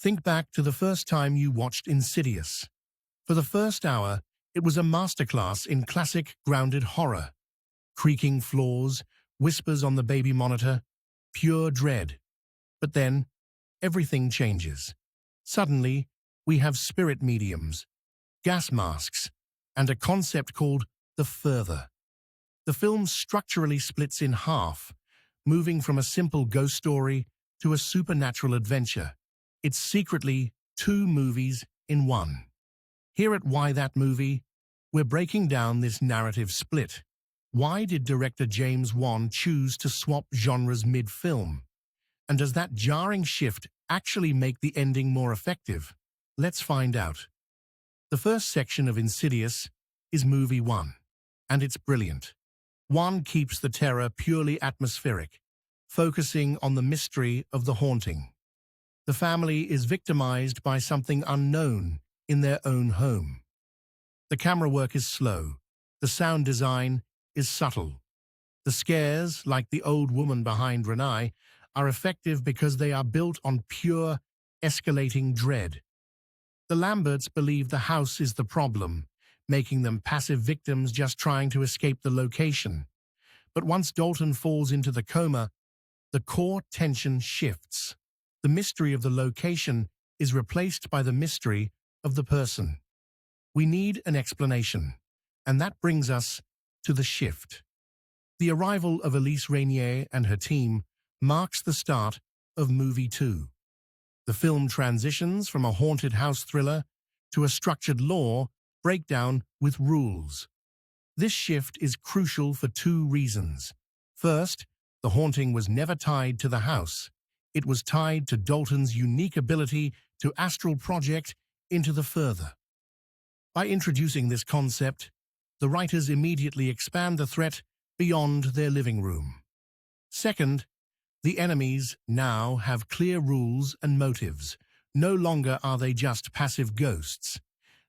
Think back to the first time you watched Insidious. For the first hour, it was a masterclass in classic grounded horror. Creaking floors, whispers on the baby monitor, pure dread. But then, everything changes. Suddenly, we have spirit mediums, gas masks, and a concept called the further. The film structurally splits in half, moving from a simple ghost story to a supernatural adventure. It's secretly 2 movies in one. Here at Why That Movie, we're breaking down this narrative split. Why did director James Wan choose to swap genres mid-film? And does that jarring shift actually make the ending more effective? Let's find out. The first section of Insidious is Movie 1, and it's brilliant. Wan keeps the terror purely atmospheric, focusing on the mystery of the haunting. The family is victimized by something unknown in their own home. The camera work is slow. The sound design is subtle. The scares, like the old woman behind Rainier, are effective because they are built on pure, escalating dread. The Lamberts believe the house is the problem, making them passive victims just trying to escape the location. But once Dalton falls into the coma, the core tension shifts. The mystery of the location is replaced by the mystery of the person. We need an explanation, and that brings us to the shift. The arrival of Elise Rainier and her team marks the start of Movie 2. The film transitions from a haunted house thriller to a structured law breakdown with rules. This shift is crucial for 2 reasons. First, the haunting was never tied to the house. It was tied to Dalton's unique ability to astral project into the further. By introducing this concept, the writers immediately expand the threat beyond their living room. Second, the enemies now have clear rules and motives. No longer are they just passive ghosts.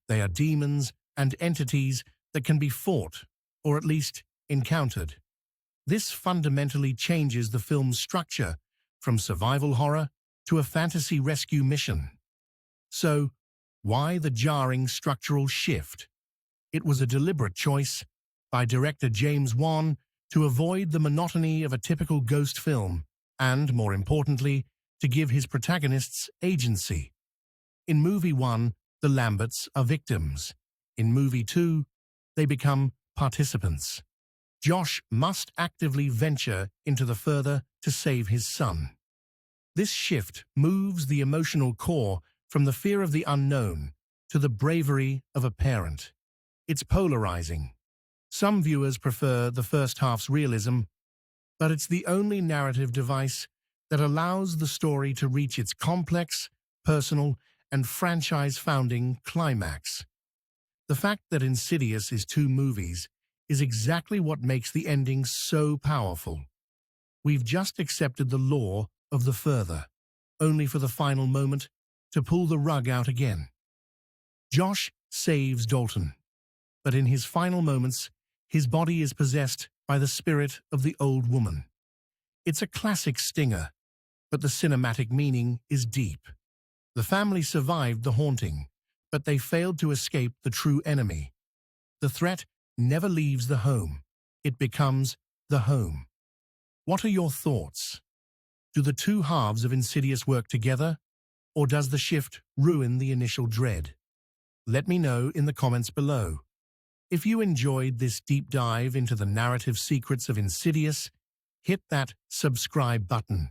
They are demons and entities that can be fought, or at least encountered. This fundamentally changes the film's structure from survival horror to a fantasy rescue mission. So, why the jarring structural shift? It was a deliberate choice by director James Wan to avoid the monotony of a typical ghost film and, more importantly, to give his protagonists agency. In Movie 1, the Lamberts are victims. In Movie 2, they become participants. Josh must actively venture into the further to save his son. This shift moves the emotional core from the fear of the unknown to the bravery of a parent. It's polarizing. Some viewers prefer the first half's realism, but it's the only narrative device that allows the story to reach its complex, personal, and franchise-founding climax. The fact that Insidious is 2 movies is exactly what makes the ending so powerful. We've just accepted the law of the further, only for the final moment to pull the rug out again. Josh saves Dalton, but in his final moments, his body is possessed by the spirit of the old woman. It's a classic stinger, but the cinematic meaning is deep. The family survived the haunting, but they failed to escape the true enemy. The threat never leaves the home. It becomes the home. What are your thoughts? Do the 2 halves of Insidious work together, or does the shift ruin the initial dread? Let me know in the comments below. If you enjoyed this deep dive into the narrative secrets of Insidious, hit that subscribe button